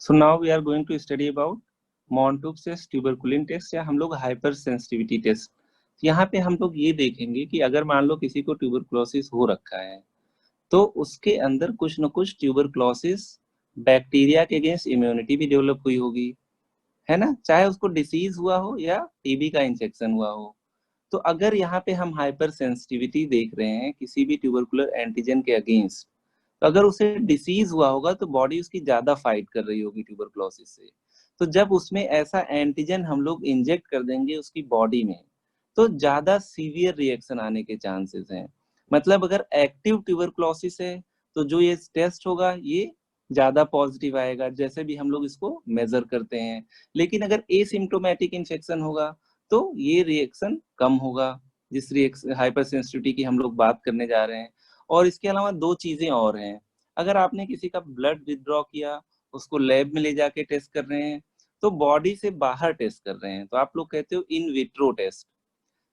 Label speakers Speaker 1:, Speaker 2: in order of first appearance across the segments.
Speaker 1: So now we are going to study about Mantoux test, tuberculin test या हम लोग hyper sensitivity test. यहाँ पे हम लोग ये देखेंगे कि अगर मान लो किसी को ट्यूबरकुलोसिस हो रखा है तो उसके अंदर कुछ न कुछ ट्यूबरकुलोसिस बैक्टीरिया के अगेंस्ट इम्यूनिटी भी डेवलप हुई होगी, है ना, चाहे उसको डिसीज हुआ हो या टीबी का इंफेक्शन हुआ हो। तो अगर यहाँ पे हम हाइपर सेंसिटिविटी देख रहे हैं किसी भी ट्यूबरकुलर एंटीजन के अगेंस्ट, तो अगर उसे डिसीज हुआ होगा तो बॉडी उसकी ज्यादा फाइट कर रही होगी ट्यूबरकुलोसिस से। तो जब उसमें ऐसा एंटीजन हम लोग इंजेक्ट कर देंगे उसकी बॉडी में तो ज्यादा सीवियर रिएक्शन आने के चांसेस हैं। मतलब अगर एक्टिव ट्यूबरकुलोसिस है तो जो ये टेस्ट होगा ये ज्यादा पॉजिटिव आएगा, जैसे भी हम लोग इसको मेजर करते हैं। लेकिन अगर एसिम्प्टोमेटिक इन्फेक्शन होगा तो ये रिएक्शन कम होगा, जिस रिएक्शन हाइपर सेंसिटिविटी की हम लोग बात करने जा रहे हैं। और इसके अलावा दो चीजें और हैं। अगर आपने किसी का ब्लड विदड्रॉ किया, उसको लैब में ले जाके टेस्ट कर रहे हैं तो बॉडी से बाहर टेस्ट कर रहे हैं तो आप लोग कहते हो इन विट्रो टेस्ट।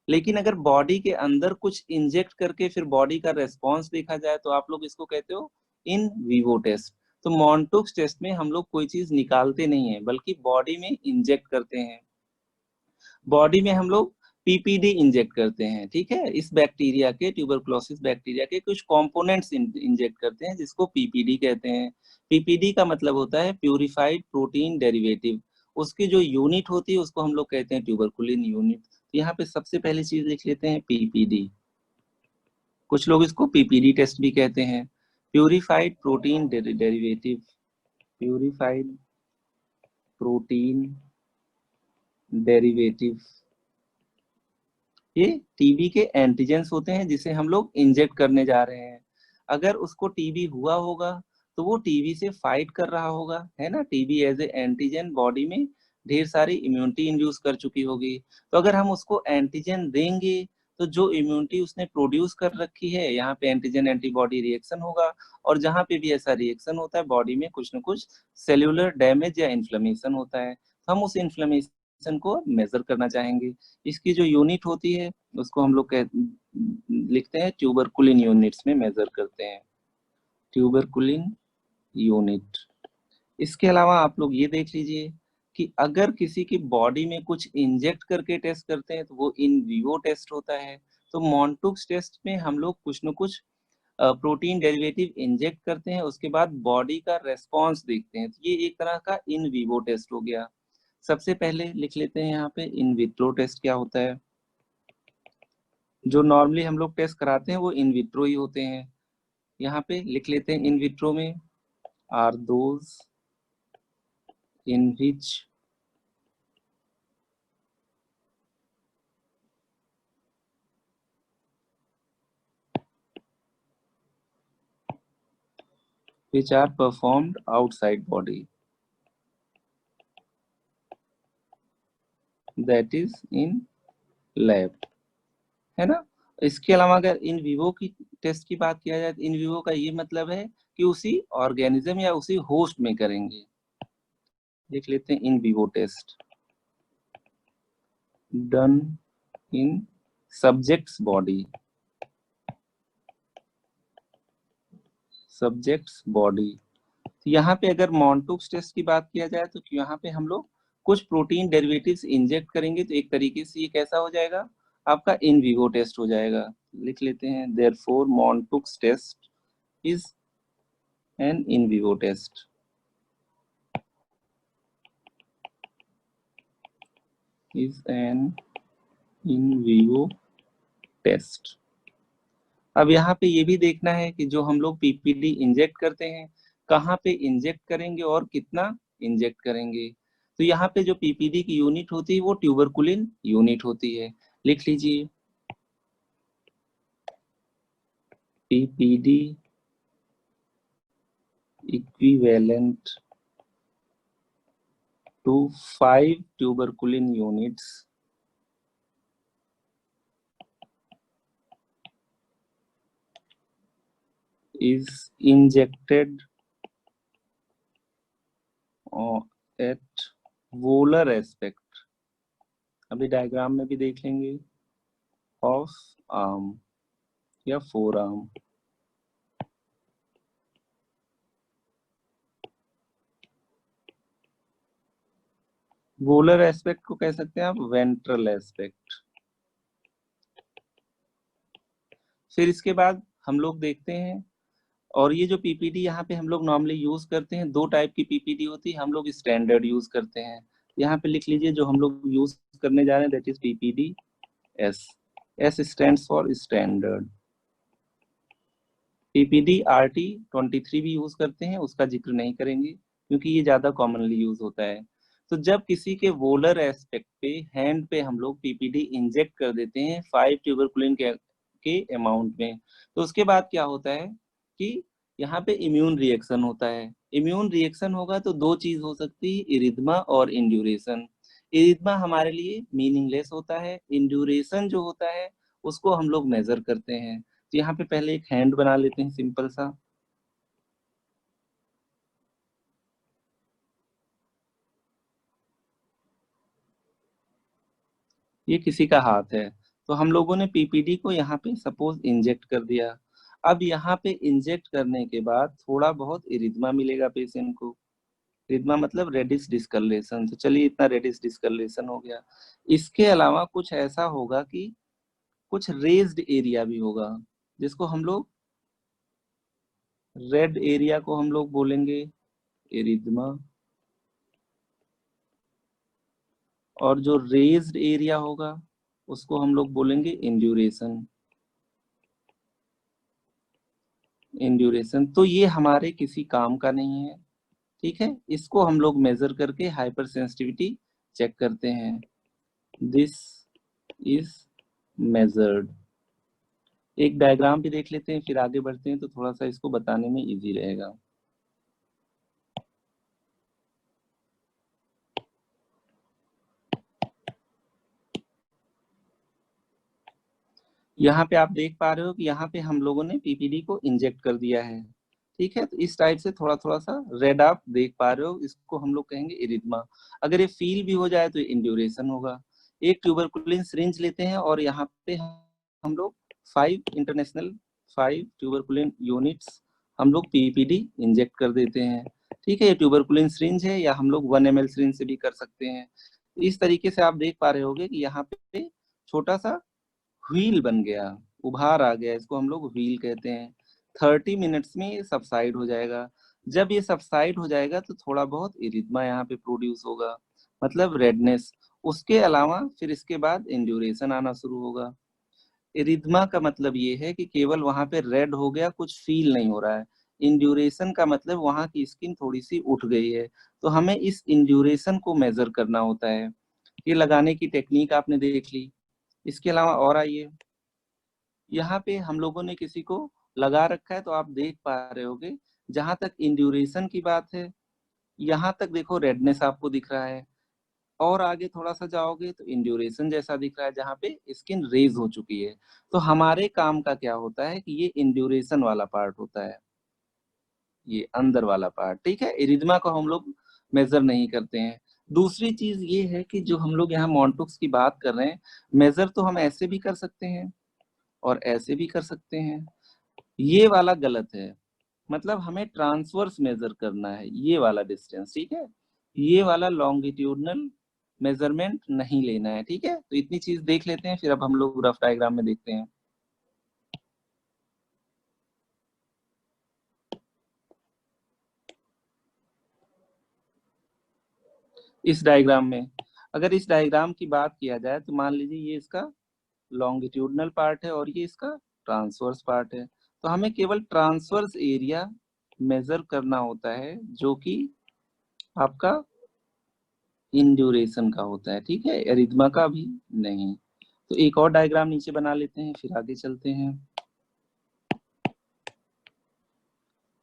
Speaker 1: लेकिन अगर बॉडी के अंदर कुछ इंजेक्ट करके फिर बॉडी का रेस्पॉन्स देखा जाए तो आप लोग इसको कहते हो इन विवो टेस्ट। तो मॉन्टुक्स टेस्ट में हम लोग कोई चीज निकालते नहीं है बल्कि बॉडी में इंजेक्ट करते हैं। बॉडी में हम लोग पीपीडी इंजेक्ट करते हैं, ठीक है, इस बैक्टीरिया के ट्यूबरकुलोसिस बैक्टीरिया के कुछ कंपोनेंट्स इंजेक्ट करते हैं जिसको पीपीडी कहते हैं। पीपीडी का मतलब होता है प्यूरिफाइड प्रोटीन डेरिवेटिव। उसकी जो यूनिट होती है उसको हम लोग कहते हैं ट्यूबरकुलिन यूनिट। यहाँ पे सबसे पहली चीज लिख लेते हैं पीपीडी। कुछ लोग इसको पीपीडी टेस्ट भी कहते हैं, purified protein derivative, purified protein derivative. ये टीबी के एंटीजेंस होते हैं जिसे हम लोग इंजेक्ट करने जा रहे हैं। अगर उसको टीबी हुआ होगा तो वो टीबी से फाइट कर रहा होगा, है ना, TB as a antigen body में ढेर सारी इम्यूनिटी इंड्यूस कर चुकी होगी। तो अगर हम उसको एंटीजन देंगे तो जो इम्यूनिटी उसने प्रोड्यूस कर रखी है यहाँ पे एंटीजन एंटीबॉडी रिएक्शन होगा। और जहाँ पे भी ऐसा रिएक्शन होता है बॉडी में कुछ न कुछ सेल्यूलर डैमेज या इन्फ्लेमेशन होता है, तो हम उस इन्फ्लेमेशन को मेजर करना चाहेंगे। इसकी जो यूनिट होती है उसको हम लोग लिखते हैं ट्यूबरकुलिन यूनिट्स में मेजर करते हैं, ट्यूबरकुलिन यूनिट। इसके अलावा आप लोग ये देख लीजिए कि अगर किसी की बॉडी में कुछ इंजेक्ट करके टेस्ट करते हैं तो वो इन विवो टेस्ट होता है। तो मॉन्टुक्स टेस्ट में हम लोग कुछ न कुछ प्रोटीन डेरिवेटिव इंजेक्ट करते हैं, उसके बाद बॉडी का रेस्पॉन्स देखते हैं, तो ये एक तरह का इन विवो टेस्ट हो गया। सबसे पहले लिख लेते हैं यहाँ पे इन विट्रो टेस्ट क्या होता है। जो नॉर्मली हम लोग टेस्ट कराते हैं वो इन विट्रो ही होते हैं। यहाँ पे लिख लेते हैं इन विट्रो में are those in which are performed outside body, that is in lab, है ना। इसके अलावा अगर इन विवो की टेस्ट की बात किया जाए तो इन विवो का ये मतलब है कि उसी ऑर्गेनिज्म या उसी होस्ट में करेंगे। देख लेते हैं in vivo test done in subjects body, subjects body. तो यहाँ पे अगर मॉन्टुक्स टेस्ट की बात किया जाए तो यहाँ पे हम लोग कुछ प्रोटीन डेरिवेटिव्स इंजेक्ट करेंगे तो एक तरीके से ये कैसा हो जाएगा, आपका इन विवो टेस्ट हो जाएगा। लिख लेते हैं therefore Mantoux test is an in vivo test, is an in vivo test. अब यहाँ पे ये भी देखना है कि जो हम लोग पीपीडी इंजेक्ट करते हैं कहाँ पे इंजेक्ट करेंगे और कितना इंजेक्ट करेंगे। तो यहाँ पे जो पीपीडी की यूनिट होती है वो ट्यूबरकुलिन यूनिट होती है। लिख लीजिए PPD equivalent to 5 tuberculin units is injected at volar aspect, अभी डायग्राम में भी देख लेंगे, ऑफ आर्म या फोर आर्म। वोलर एस्पेक्ट को कह सकते हैं आप वेंट्रल एस्पेक्ट। फिर इसके बाद हम लोग देखते हैं, और ये जो पीपीडी यहाँ पे हम लोग नॉर्मली यूज करते हैं, दो टाइप की पीपीडी होती है, हम लोग स्टैंडर्ड यूज करते हैं। यहाँ पे लिख लीजिए जो हम लोग यूज करने जा रहे हैं, that is PPD S. S stands for standard. PPD RT 23 भी यूज करते हैं, उसका जिक्र नहीं करेंगे क्योंकि ये ज्यादा कॉमनली यूज होता है। तो जब किसी के वोलर एस्पेक्ट पे, हैंड पे हम लोग पीपीडी इंजेक्ट कर देते हैं 5 ट्यूबरकुलिन के अमाउंट में, तो उसके बाद क्या होता है कि यहाँ पे इम्यून रिएक्शन होता है। इम्यून रिएक्शन होगा तो दो चीज हो सकती है, इरिथमा और इंड्यूरेशन। इरिथमा हमारे लिए मीनिंगलेस होता है, इंड्यूरेशन जो होता है उसको हम लोग मेजर करते हैं। तो यहाँ पे पहले एक हैंड बना लेते हैं सिंपल सा। ये किसी का हाथ है, तो हम लोगों ने पीपीडी को यहाँ पे सपोज इंजेक्ट कर दिया। अब यहाँ पे इंजेक्ट करने के बाद थोड़ा बहुत इरिथमा मिलेगा पेशेंट को। इरिथमा मतलब रेडिश डिस्कलरेशन, तो चलिए इतना रेडिश डिस्कलरेशन हो गया। इसके अलावा कुछ ऐसा होगा कि कुछ रेज्ड एरिया भी होगा, जिसको हम लोग रेड एरिया को हम लोग बोलेंगे एरिथमा, और जो रेज्ड एरिया होगा उसको हम लोग बोलेंगे इंड्यूरेशन। इंड्यूरेशन तो ये हमारे किसी काम का नहीं है, ठीक है। इसको हम लोग मेजर करके हाइपर सेंसिटिविटी चेक करते हैं। This is measured. एक डायग्राम भी देख लेते हैं फिर आगे बढ़ते हैं, तो थोड़ा सा इसको बताने में इजी रहेगा। यहाँ पे आप देख पा रहे हो कि यहाँ पे हम लोगों ने पीपीडी को इंजेक्ट कर दिया है, ठीक है। तो इस टाइप से थोड़ा थोड़ा सा रेड आप देख पा रहे हो, इसको हम लोग कहेंगे इरिथमा। अगर ये फील भी हो जाए तो इंड्यूरेशन होगा। एक ट्यूबरकुलिन सिरिंज लेते हैं और यहाँ पे हम लोग 5 ट्यूबरकुलिन यूनिट्स हम लोग पीपीडी इंजेक्ट कर देते हैं, ठीक है। ये ट्यूबरकुलिन सिरिंज है, या हम लोग 1 ml सिरिंज से भी कर सकते हैं। इस तरीके से आप देख पा रहे होगे कि यहाँ पे छोटा सा व्हील बन गया, उभार आ गया, इसको हम लोग व्हील कहते हैं। 30 मिनट्स में ये सबसाइड हो जाएगा। जब ये सबसाइड हो जाएगा तो थोड़ा बहुत इरिथमा यहाँ पे प्रोड्यूस होगा, मतलब रेडनेस। उसके अलावा फिर इसके बाद इंड्यूरेशन आना शुरू होगा। इरिथमा का मतलब ये है कि केवल वहां पे रेड हो गया, कुछ फील नहीं हो रहा है। इंड्यूरेशन का मतलब वहां की स्किन थोड़ी सी उठ गई है, तो हमें इस इंड्यूरेशन को मेजर करना होता है। ये लगाने की टेक्निक आपने देख ली। इसके अलावा और आइए, यहाँ पे हम लोगों ने किसी को लगा रखा है, तो आप देख पा रहे होगे जहां तक इंड्यूरेशन की बात है, यहाँ तक देखो रेडनेस आपको दिख रहा है। और आगे थोड़ा सा जाओगे तो इंड्यूरेशन जैसा दिख रहा है, जहाँ पे स्किन रेज हो चुकी है। तो हमारे काम का क्या होता है कि ये इंड्यूरेशन वाला पार्ट होता है, ये अंदर वाला पार्ट, ठीक है। इरिथमा को हम लोग मेजर नहीं करते हैं। दूसरी चीज ये है कि जो हम लोग यहाँ मॉन्टुक्स की बात कर रहे हैं, मेजर तो हम ऐसे भी कर सकते हैं और ऐसे भी कर सकते हैं। ये वाला गलत है, मतलब हमें ट्रांसवर्स मेजर करना है, ये वाला डिस्टेंस, ठीक है। ये वाला लॉन्गिट्यूडनल मेजरमेंट नहीं लेना है, ठीक है। तो इतनी चीज देख लेते हैं, फिर अब हम लोग रफ डायग्राम में देखते हैं। इस डायग्राम में, अगर इस डायग्राम की बात किया जाए तो मान लीजिए ये इसका लॉन्गिट्यूडनल पार्ट है और ये इसका ट्रांसवर्स पार्ट है। तो हमें केवल ट्रांसवर्स एरिया मेजर करना होता है, जो कि आपका इंड्यूरेशन का होता है, ठीक है, एरिथमा का भी नहीं। तो एक और डायग्राम नीचे बना लेते हैं, फिर आगे चलते हैं।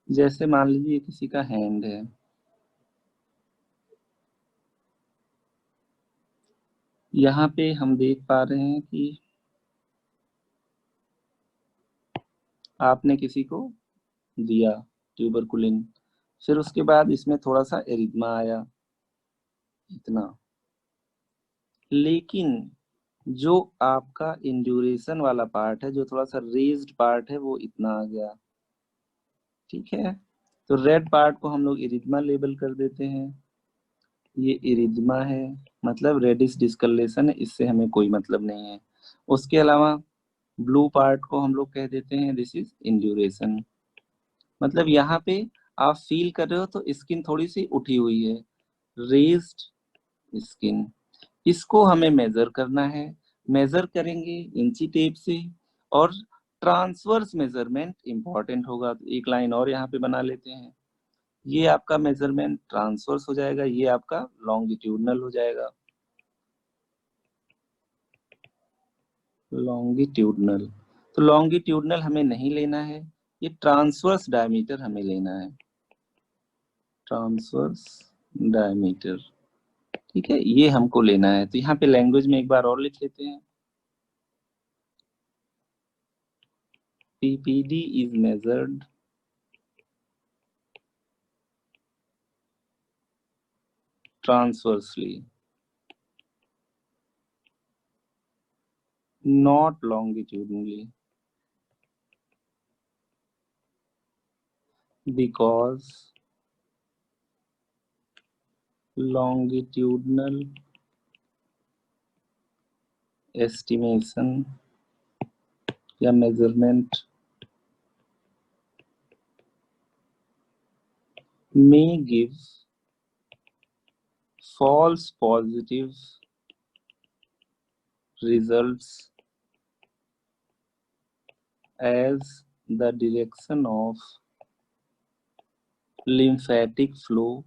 Speaker 1: जैसे मान लीजिए किसी का हैंड है, यहाँ पे हम देख पा रहे हैं कि आपने किसी को दिया ट्यूबरकुलिन, फिर उसके बाद इसमें थोड़ा सा एरिथमा आया, इतना। लेकिन जो आपका इंड्यूरेशन वाला पार्ट है, जो थोड़ा सा रेज्ड पार्ट है, वो इतना आ गया, ठीक है। तो रेड पार्ट को हम लोग इरिथमा लेबल कर देते हैं। ये इरिज्मा है, मतलब रेडिश डिस्कलेशन है, इससे हमें कोई मतलब नहीं है। उसके अलावा ब्लू पार्ट को हम लोग कह देते हैं दिस इज इंड्यूरेशन। मतलब यहाँ पे आप फील कर रहे हो तो स्किन थोड़ी सी उठी हुई है, रेज्ड स्किन। इसको हमें मेजर करना है। मेजर करेंगे इंची टेप से। और ट्रांसवर्स मेजरमेंट इंपॉर्टेंट होगा, तो एक लाइन और यहाँ पे बना लेते हैं। ये आपका मेजरमेंट ट्रांसवर्स हो जाएगा, ये आपका लॉन्गिट्यूडनल हो जाएगा। लॉन्गिट्यूडनल, तो लॉन्गिट्यूडनल हमें नहीं लेना है, ये ट्रांसवर्स डायमीटर हमें लेना है। ट्रांसवर्स डायमीटर, ठीक है, ये हमको लेना है। तो यहाँ पे लैंग्वेज में एक बार और लिख लेते हैं। PPD is measured transversely, not longitudinally, because longitudinal estimation या measurement may give false positive results as the direction of lymphatic flow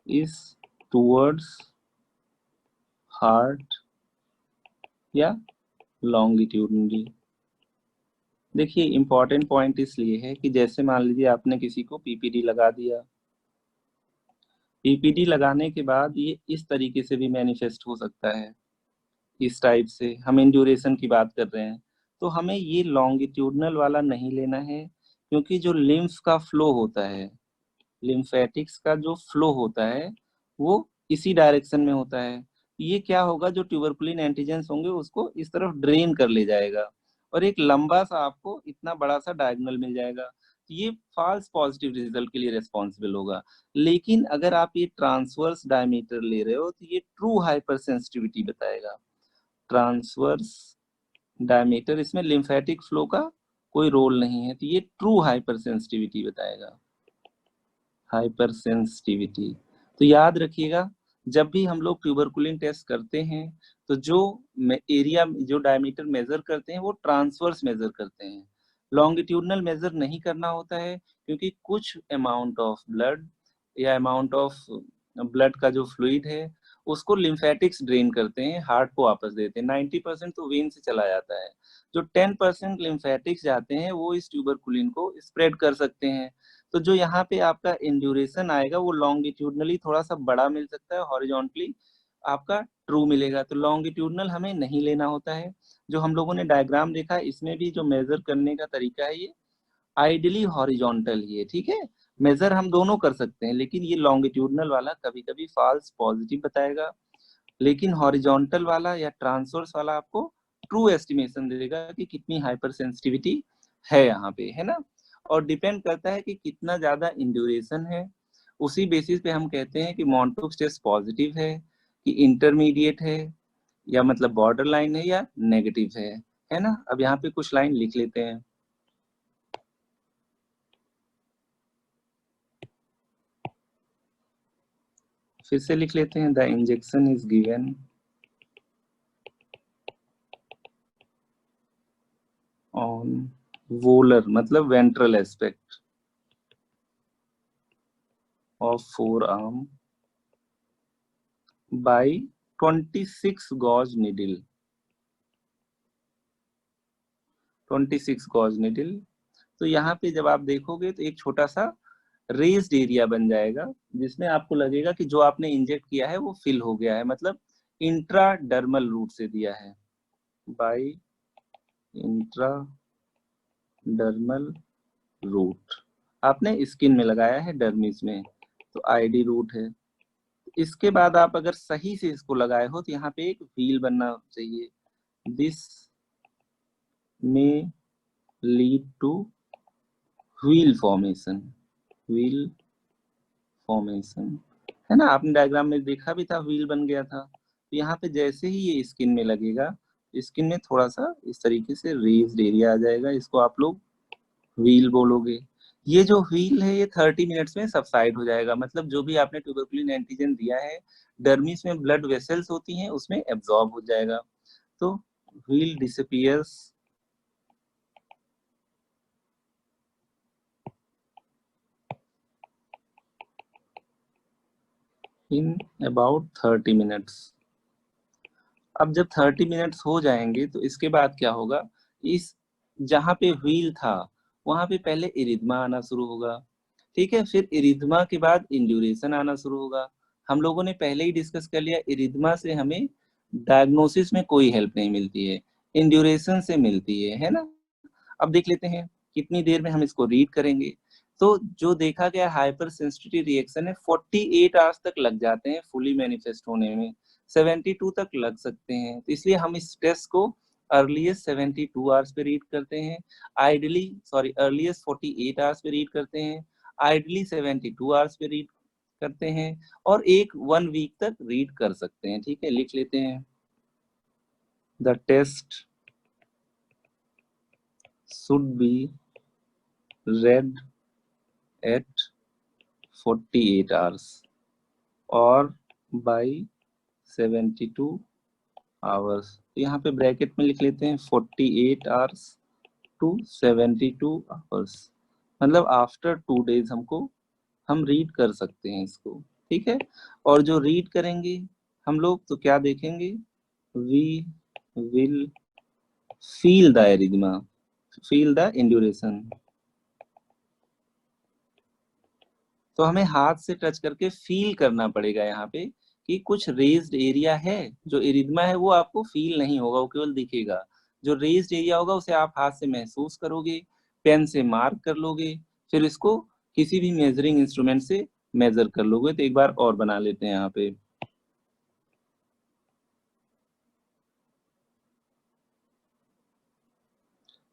Speaker 1: is towards heart या longitudinally। देखिए इंपॉर्टेंट पॉइंट इसलिए है कि जैसे मान लीजिए आपने किसी को PPD लगा दिया, PPD लगाने के बाद ये इस तरीके से भी मैनिफेस्ट हो सकता है, इस टाइप से। हम इंड्यूरेशन की बात कर रहे हैं, तो हमें ये लॉन्गिट्यूडनल वाला नहीं लेना है, क्योंकि जो लिम्फ का फ्लो होता है, लिम्फेटिक्स का जो फ्लो होता है, वो इसी डायरेक्शन में होता है। ये क्या होगा, जो ट्यूबरकुलिन एंटीजेंस होंगे उसको इस तरफ ड्रेन कर ले जाएगा, और एक लंबा सा आपको इतना बड़ा सा डायगोनल मिल जाएगा। ये फॉल्स पॉजिटिव रिजल्ट के लिए रिस्पॉन्सिबल होगा। लेकिन अगर आप ये ट्रांसवर्स डायमीटर ले रहे हो, तो ये ट्रू हाइपर सेंसिटिविटी बताएगा। ट्रांसवर्स डायमीटर, इसमें लिम्फेटिक फ्लो का कोई रोल नहीं है, तो ये ट्रू हाइपर सेंसिटिविटी बताएगा। हाइपर सेंसिटिविटी, तो याद रखिएगा, जब भी हम लोग ट्यूबरकुलिन टेस्ट करते हैं, तो जो एरिया, जो डायमीटर मेजर करते हैं, वो ट्रांसवर्स मेजर करते हैं। लॉन्गिट्यूडनल मेजर नहीं करना होता है, क्योंकि कुछ अमाउंट ऑफ ब्लड या अमाउंट ऑफ ब्लड का जो फ्लूइड है, उसको लिम्फेटिक्स ड्रेन करते हैं, हार्ट को वापस देते हैं। 90% तो वेन से चला जाता है। जो 10% लिम्फेटिक्स जाते हैं, वो इस ट्यूबरकुलिन को स्प्रेड कर सकते हैं। तो जो यहाँ पे आपका इंड्यूरेशन आएगा, वो लॉन्गिट्यूडनली थोड़ा सा बड़ा मिल सकता है, हॉरिजॉन्टली आपका ट्रू मिलेगा। तो लॉन्गिट्यूडनल हमें नहीं लेना होता है। जो हम लोगों ने डायग्राम देखा, इसमें भी जो मेजर करने का तरीका है, ये आइडियली हॉरिजॉन्टल ही है, ठीक है। मेजर हम दोनों कर सकते हैं, लेकिन ये लॉन्गिट्यूडनल वाला कभी कभी फॉल्स पॉजिटिव बताएगा, लेकिन हॉरिजॉन्टल वाला या ट्रांसवर्स वाला आपको ट्रू एस्टिमेशन देगा कि कितनी हाइपर सेंसिटिविटी है यहाँ पे, है ना। और डिपेंड करता है कि कितना ज्यादा इंड्यूरेशन है, उसी बेसिस पे हम कहते हैं कि मॉन्टुक्स टेस्ट पॉजिटिव है, कि इंटरमीडिएट है, या मतलब बॉर्डर लाइन है, या नेगेटिव है ना। अब यहाँ पे कुछ लाइन लिख लेते हैं। फिर से लिख लेते हैं। The injection is given on volar, मतलब ventral aspect of forearm by 26 gauge needle, 26 gauge needle। तो यहाँ पे जब आप देखोगे, तो एक छोटा सा रेज्ड एरिया बन जाएगा, जिसमें आपको लगेगा कि जो आपने इंजेक्ट किया है वो फिल हो गया है, मतलब इंट्राडर्मल रूट से दिया है। बाय इंट्राडर्मल रूट आपने स्किन में लगाया है, डर्मिस में, तो आईडी रूट है। इसके बाद आप अगर सही से इसको लगाए हो, तो यहाँ पे एक व्हील बनना चाहिए। दिस में lead two wheel formation, wheel formation, है ना, आपने डायग्राम में देखा भी था, व्हील बन गया था। तो यहाँ पे जैसे ही ये स्किन में लगेगा, स्किन में थोड़ा सा इस तरीके से रेज्ड एरिया आ जाएगा, इसको आप लोग व्हील बोलोगे। ये जो व्हील है ये 30 मिनट्स में सबसाइड हो जाएगा, मतलब जो भी आपने ट्यूबरकुलिन एंटीजन दिया है, डर्मिस में ब्लड वेसल्स होती हैं, उसमें एब्जॉर्ब हो जाएगा। तो wheel disappears in about 30 minutes. अब जब 30 मिनट्स हो जाएंगे तो इसके बाद क्या होगा, इस जहां पे व्हील था वहां पे पहले इरिथमा आना शुरू होगा, ठीक है, फिर इरिथमा के बाद इंड्यूरेशन आना शुरू होगा। हम लोगों ने पहले ही डिस्कस कर लिया, इरिथमा से हमें डायग्नोसिस में कोई हेल्प नहीं मिलती है, इंड्यूरेशन से मिलती है ना। अब देख लेते हैं कितनी देर में हम इसको रीड करेंगे। तो जो देखा गया हाइपर सेंसिटिविटी रिएक्शन है 48 आवर्स तक लग जाते हैं फुली मैनिफेस्ट होने में, 72 तक लग सकते हैं। तो इसलिए हम इस टेस्ट को अर्लीस्ट 72 आवर्स पे रीड करते हैं, आइडली सॉरी अर्लीस्ट 48 आवर्स पे रीड करते हैं, आइडली 72 आवर्स पे रीड करते हैं, और एक 1 वीक तक रीड कर सकते हैं। ठीक है, लिख लेते हैं, the test should be read at 48 hours और by 72 hours। यहाँ पे ब्रैकेट में लिख लेते हैं 48 hours to 72 hours, मतलब आफ्टर 2 days हम रीड कर सकते हैं इसको। ठीक है, और जो रीड करेंगे हम लोग तो क्या देखेंगे, we will feel the erythema, feel the induration. तो हमें हाथ से टच करके फील करना पड़ेगा यहाँ पे कि कुछ रेज्ड एरिया है, जो इरिथमा है वो आपको फील नहीं होगा, वो केवल दिखेगा। जो रेज्ड एरिया होगा उसे आप हाथ से महसूस करोगे, पेन से मार्क कर लोगे, फिर इसको किसी भी मेजरिंग इंस्ट्रूमेंट से मेजर कर लोगे। तो एक बार और बना लेते हैं यहाँ पे,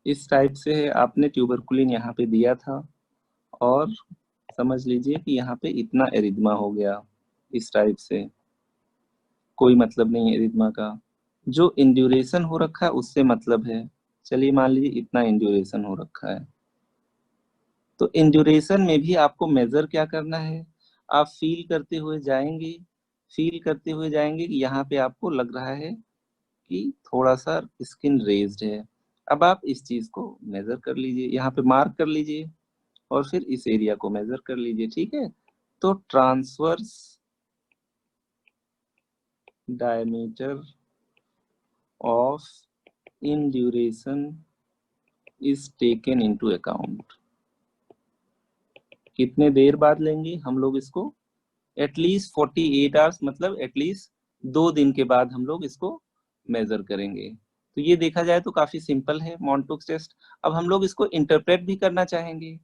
Speaker 1: इस टाइप से आपने ट्यूबरकुलिन यहाँ पे दिया था, और समझ लीजिए कि यहाँ पे इतना एरिथमा हो गया, इस टाइप से कोई मतलब नहीं है एरिथमा का। जो इंड्यूरेशन हो रखा है उससे मतलब है, चलिए मान लीजिए इतना इंड्यूरेशन हो रखा है। तो इंड्यूरेशन में भी आपको मेजर क्या करना है, आप फील करते हुए जाएंगे, फील करते हुए जाएंगे कि यहाँ पे आपको लग रहा है कि थोड़ा सा स्किन रेज्ड है। अब आप इस चीज को मेजर कर लीजिए, यहाँ पे मार्क कर लीजिए, और फिर इस एरिया को मेजर कर लीजिए। ठीक है, तो transverse diameter of induration is taken into account. कितने देर बाद लेंगे हम लोग इसको, एटलीस्ट 48 आवर्स, मतलब एटलीस्ट 2 दिन के बाद हम लोग इसको मेजर करेंगे। तो ये देखा जाए तो काफी सिंपल है मॉन्टुक्स टेस्ट। अब हम लोग इसको इंटरप्रेट भी करना चाहेंगे,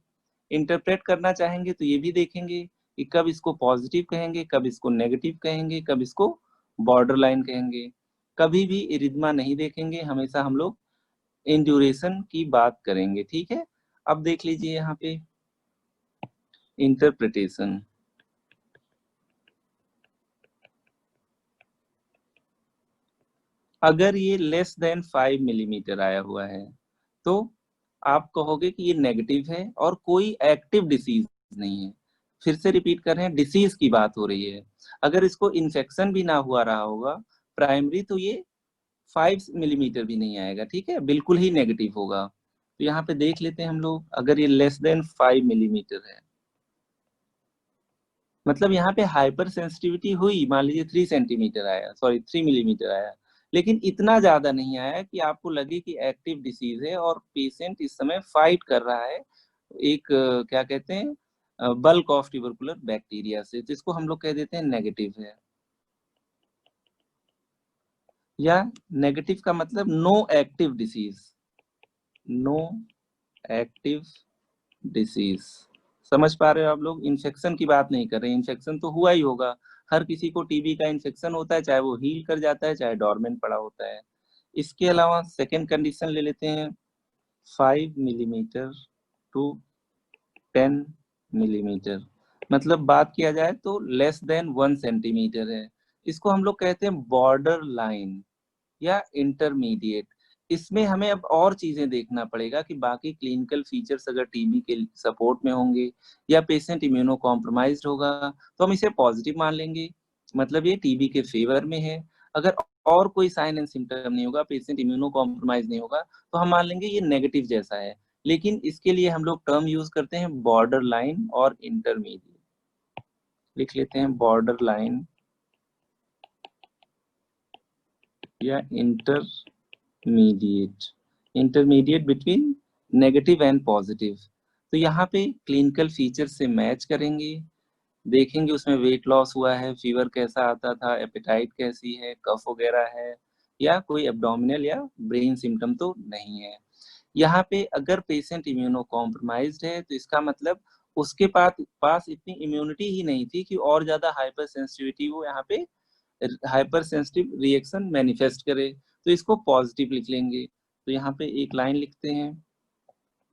Speaker 1: इंटरप्रेट करना चाहेंगे तो ये भी देखेंगे कि कब इसको पॉजिटिव कहेंगे, कब इसको नेगेटिव कहेंगे, कब इसको बॉर्डर लाइन कहेंगे। कभी भी इरिथमा नहीं देखेंगे, हमेशा हम लोग इंड्यूरेशन की बात करेंगे। ठीक है, अब देख लीजिए यहाँ पे इंटरप्रिटेशन। अगर ये लेस देन 5 मिलीमीटर आया हुआ है तो आप कहोगे कि ये नेगेटिव है और कोई एक्टिव डिसीज नहीं है। फिर से रिपीट कर रहे हैं, डिसीज की बात हो रही है। अगर इसको इन्फेक्शन भी ना हुआ रहा होगा प्राइमरी, तो ये 5 मिलीमीटर भी नहीं आएगा। ठीक है, बिल्कुल ही नेगेटिव होगा। तो यहाँ पे देख लेते हैं हम लोग, अगर ये लेस देन 5 मिलीमीटर है, मतलब यहाँ पे हाइपर सेंसिटिविटी हुई, मान लीजिए 3 सेंटीमीटर आया, सॉरी 3 मिलीमीटर आया, लेकिन इतना ज्यादा नहीं आया कि आपको लगे कि एक्टिव डिसीज है और पेशेंट इस समय फाइट कर रहा है एक क्या कहते हैं बल्क ऑफ ट्यूबरकुलर बैक्टीरिया से, तो इसको हम लोग कह देते हैं नेगेटिव है। या नेगेटिव का मतलब no active disease, no active disease. समझ पा रहे हो आप लोग, इन्फेक्शन की बात नहीं कर रहे, इन्फेक्शन तो हुआ ही होगा, हर किसी को टीबी का इन्फेक्शन होता है, चाहे वो हील कर जाता है चाहे डोरमेंट पड़ा होता है। इसके अलावा सेकेंड कंडीशन ले लेते हैं, 5 मिलीमीटर टू 10 मिलीमीटर, मतलब बात किया जाए तो लेस देन 1 सेंटीमीटर है। इसको हम लोग कहते हैं बॉर्डर लाइन या इंटरमीडिएट। इसमें हमें अब और चीजें देखना पड़ेगा कि बाकी क्लिनिकल फीचर्स अगर टीबी के सपोर्ट में होंगे या पेशेंट इम्यूनो कॉम्प्रोमाइज्ड होगा तो हम इसे पॉजिटिव मान लेंगे, मतलब ये टीबी के फेवर में है। अगर और कोई साइन एंड सिम्टम नहीं होगा, पेशेंट इम्यूनो कॉम्प्रोमाइज नहीं होगा, तो हम मान लेंगे ये नेगेटिव जैसा है। लेकिन इसके लिए हम लोग टर्म यूज करते हैं बॉर्डर लाइन और इंटरमीडिएट। लिख लेते हैं बॉर्डर लाइन या intermediate, intermediate between negative and positive. तो यहाँ पे क्लिनिकल फीचर से मैच करेंगे, देखेंगे उसमें वेट लॉस हुआ है, फीवर कैसा आता था, एपेटाइट कैसी है, कफ वगैरह है, या कोई एब्डोमिनल या ब्रेन सिम्टम तो नहीं है। यहाँ पे अगर पेशेंट इम्यूनो कॉम्प्रोमाइज्ड है तो इसका मतलब उसके पास इतनी इम्यूनिटी ही नहीं थी कि और ज्यादा हाइपर सेंसिटिविटी वो यहाँ पे हाइपर सेंसिटिव रिएक्शन मैनिफेस्ट करे, तो इसको पॉजिटिव लिख लेंगे। तो यहाँ पे एक लाइन लिखते हैं,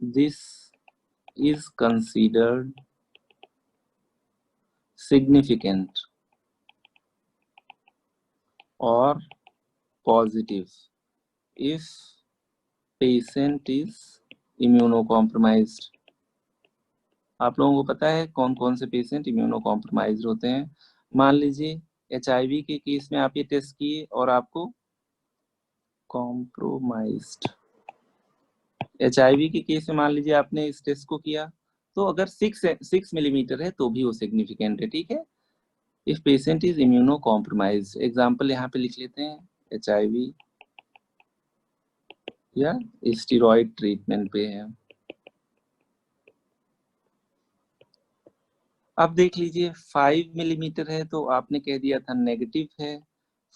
Speaker 1: दिस इज कंसीडर्ड सिग्निफिकेंट और positive if patient is immuno compromised. आप लोगों को पता है कौन कौन से पेशेंट इम्यूनो कॉम्प्रोमाइज्ड होते हैं। मान लीजिए HIV के केस में आप ये टेस्ट किए और आपको कॉम्प्रोमाइज्ड, HIV के केस में मान लीजिए आपने इस टेस्ट को किया, तो अगर 6 मिलीमीटर है तो भी वो सिग्निफिकेंट है, ठीक है। If patient is immuno compromised, example यहाँ पे लिख लेते हैं HIV या स्टीरॉयड ट्रीटमेंट पे है। अब देख लीजिए 5 मिलीमीटर है तो आपने कह दिया था नेगेटिव है,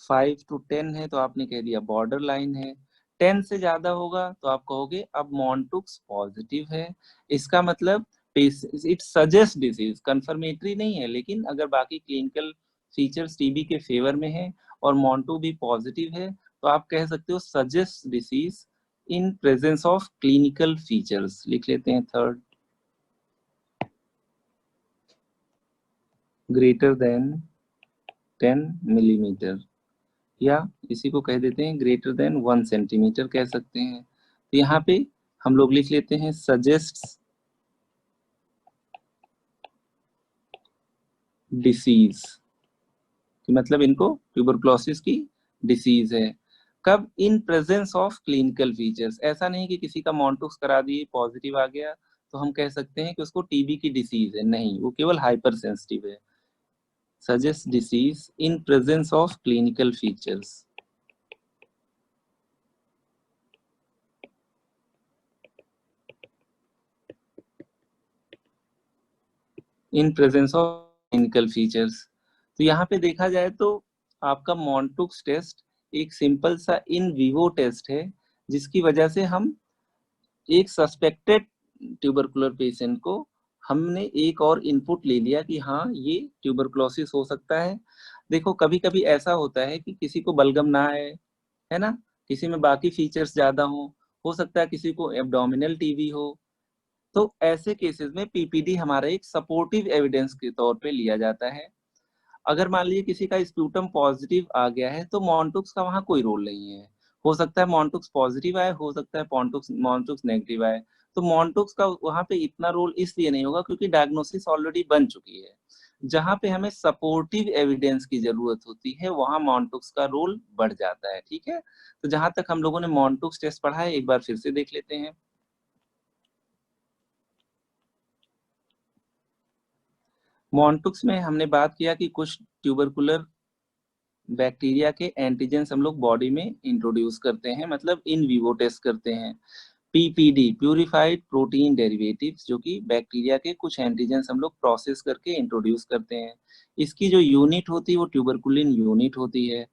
Speaker 1: 5 to 10 है तो आपने कह दिया बॉर्डर लाइन है, 10 से ज्यादा होगा तो आप कहोगे अब मॉन्टुक्स पॉजिटिव है। इसका मतलब इट सजेस्ट डिसीज, कंफर्मेटरी नहीं है, लेकिन अगर बाकी क्लिनिकल फीचर्स टीबी के फेवर में है और मॉन्टू भी पॉजिटिव है तो आप कह सकते हो suggest disease in presence of clinical features. लिख लेते हैं थर्ड, ग्रेटर देन 10 मिलीमीटर, या इसी को कह देते हैं ग्रेटर देन 1 सेंटीमीटर कह सकते हैं। तो यहाँ पे हम लोग लिख लेते हैं सजेस्ट डिसीज, मतलब इनको ट्यूबरक्लोसिस की डिसीज है। कब? In presence of clinical features. ऐसा नहीं कि किसी का मॉन्टुक्स करा दिए पॉजिटिव आ गया तो हम कह सकते हैं कि उसको टीबी की डिसीज है, नहीं, वो केवल हाइपर सेंसिटिव है। Suggest disease in presence of clinical features, in presence of clinical features. तो यहाँ पे देखा जाए तो आपका मॉन्टुक्स टेस्ट एक सिंपल सा इन विवो टेस्ट है, जिसकी वजह से हम एक सस्पेक्टेड ट्यूबरकुलर पेशेंट को हमने एक और इनपुट ले लिया कि हाँ ये ट्यूबरकुलोसिस हो सकता है। देखो कभी कभी ऐसा होता है कि किसी को बलगम ना आए, है ना, किसी में बाकी फीचर्स ज्यादा हो सकता है किसी को एब्डोमिनल टीबी हो, तो ऐसे केसेस में पीपीडी हमारा एक सपोर्टिव एविडेंस के तौर पे लिया जाता है। अगर मान लीजिए किसी का स्प्यूटम पॉजिटिव आ गया है तो मॉन्टुक्स का वहां कोई रोल नहीं है, हो सकता है मॉन्टुक्स पॉजिटिव आए, हो सकता है मॉन्टुक्स नेगेटिव आए, तो मॉन्टुक्स का वहां पे इतना रोल इसलिए नहीं होगा क्योंकि डायग्नोसिस ऑलरेडी बन चुकी है। जहां पे हमें सपोर्टिव एविडेंस की जरूरत होती है वहां मॉन्टुक्स का रोल बढ़ जाता है, ठीक है। तो जहां तक हम लोगों ने मॉन्टुक्स टेस्ट पढ़ा है एक बार फिर से देख लेते हैं। मॉन्टुक्स में हमने बात किया कि कुछ ट्यूबरकुलर बैक्टीरिया के एंटीजेंस हम लोग बॉडी में इंट्रोड्यूस करते हैं, मतलब इन विवो टेस्ट करते हैं। पीपीडी, प्यूरिफाइड प्रोटीन डेरिवेटिव्स, जो कि बैक्टीरिया के कुछ एंटीजेंस हम लोग प्रोसेस करके इंट्रोड्यूस करते हैं। इसकी जो यूनिट होती है वो ट्यूबरकुलिन यूनिट होती है।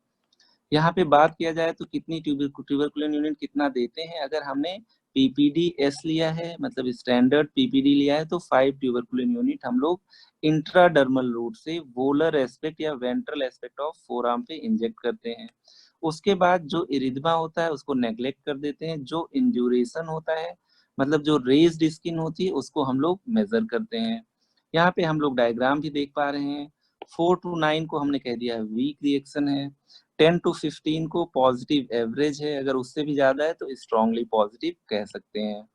Speaker 1: यहाँ पे बात किया जाए तो कितनी ट्यूबरकुलिन यूनिट कितना देते हैं, अगर हमने पीपीडी एस लिया है, मतलब स्टैंडर्ड पीपीडी लिया है, तो 5 ट्यूबरकुलिन यूनिट हम लोग इंट्राडर्मल रूट से वोलर एस्पेक्ट या वेंट्रल एस्पेक्ट ऑफ फोरआर्म पे इंजेक्ट करते हैं। उसके बाद जो इरिथमा होता है उसको नेग्लेक्ट कर देते हैं, जो इंड्यूरेशन होता है मतलब जो रेज्ड स्किन होती है उसको हम लोग मेजर करते हैं। यहाँ पे हम लोग डायग्राम भी देख पा रहे हैं। 4 to 9 को हमने कह दिया है वीक रिएक्शन है, 10 to 15 को पॉजिटिव एवरेज है, अगर उससे भी ज्यादा है तो स्ट्रांगली पॉजिटिव कह सकते हैं।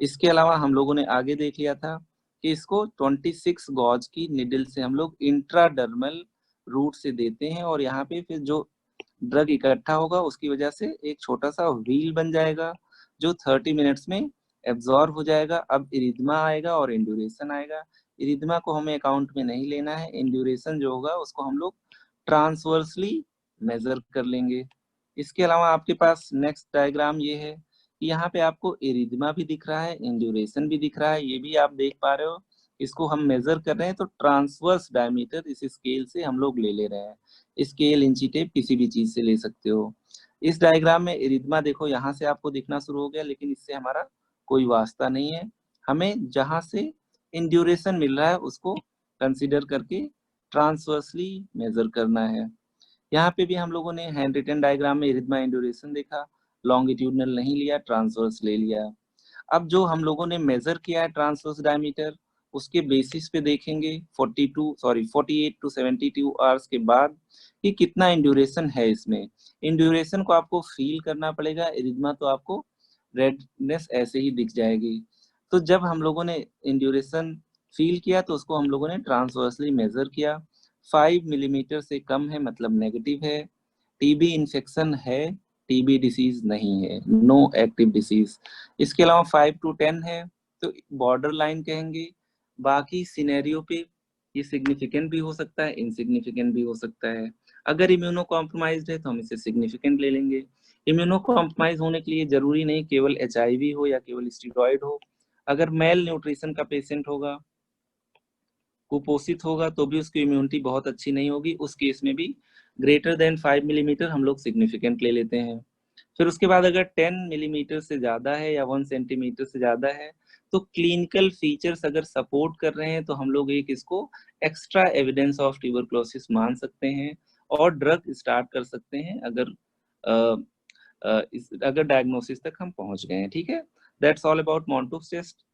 Speaker 1: इसके अलावा हम लोगों ने आगे देख लिया था कि इसको 26 गॉज की निडल से हम लोग इंट्राडर्मल रूट से देते हैं, और यहाँ पे फिर जो ड्रग इकट्ठा होगा उसकी वजह से एक छोटा सा व्हील बन जाएगा जो 30 मिनट्स में एब्जॉर्ब हो जाएगा। अब इरिथमा आएगा और इंड्यूरेशन आएगा। इरिथमा को हमें अकाउंट में नहीं लेना है, इंड्यूरेशन जो होगा उसको हम लोग ट्रांसवर्सली मेजर कर लेंगे। इसके अलावा आपके पास नेक्स्ट डायग्राम ये है कि यहाँ पे आपको इरिथमा भी दिख रहा है, इंड्यूरेशन भी दिख रहा है, ये भी आप देख पा रहे हो। इसको हम मेजर कर रहे हैं तो ट्रांसवर्स डायमीटर इस स्केल से हम लोग ले रहे हैं। स्केल, इंची टेप, किसी भी चीज से ले सकते हो। इस डायग्राम में इरिथमा देखो यहाँ से आपको दिखना शुरू हो गया, लेकिन इससे हमारा कोई वास्ता नहीं है। हमें जहां से इंड्यूरेशन मिल रहा है उसको कंसीडर करके ट्रांसवर्सली मेजर करना है। यहाँ पे भी हम लोगों ने हैंड रिटन डायग्राम में इरिथमा इंड्यूरेशन देखा, लॉन्गिट्यूडनल नहीं लिया, ट्रांसवर्स ले लिया। अब जो हम लोगों ने मेजर किया है ट्रांसवर्स डायमीटर, उसके बेसिस पे देखेंगे 48 टू 72 आवर्स के बाद कि कितना इंड्यूरेशन है इसमें। इंड्यूरेशन को आपको फील करना पड़ेगा, इरिथमा तो आपको रेडनेस ऐसे ही दिख जाएगी। तो जब हम लोगों ने इंड्यूरेशन फील किया तो उसको हम लोगों ने ट्रांसवर्सली मेजर किया। 5 मिलीमीटर से कम है मतलब नेगेटिव है। टीबी इन्फेक्शन है, टीबी डिसीज नहीं है, नो एक्टिव डिसीज। इसके अलावा 5 to 10 है तो बॉर्डर लाइन कहेंगे। बाकी सिनेरियो पे ये सिग्निफिकेंट भी हो सकता है, इनसिग्निफिकेंट भी हो सकता है। अगर इम्यूनो कॉम्प्रोमाइज्ड है तो हम इसे सिग्निफिकेंट ले लेंगे। इम्यूनो कॉम्प्रोमाइज होने के लिए जरूरी नहीं केवल एचआईवी हो या केवल स्टीरॉयड हो। अगर मेल न्यूट्रिशन का पेशेंट होगा, कुपोषित होगा, तो भी उसकी इम्यूनिटी बहुत अच्छी नहीं होगी, उस केस में भी ग्रेटर देन 5 मिलीमीटर हम लोग सिग्निफिकेंट ले लेते हैं। फिर उसके बाद अगर 10 मिलीमीटर से ज्यादा है या 1 सेंटीमीटर से ज्यादा है तो क्लिनिकल फीचर्स अगर सपोर्ट कर रहे हैं तो हम लोग एक इसको एक्स्ट्रा एविडेंस ऑफ ट्यूबरक्लोसिस मान सकते हैं और ड्रग स्टार्ट कर सकते हैं अगर डायग्नोसिस तक हम पहुंच गए हैं। ठीक है, दैट्स ऑल अबाउट मॉन्टूफ टेस्ट।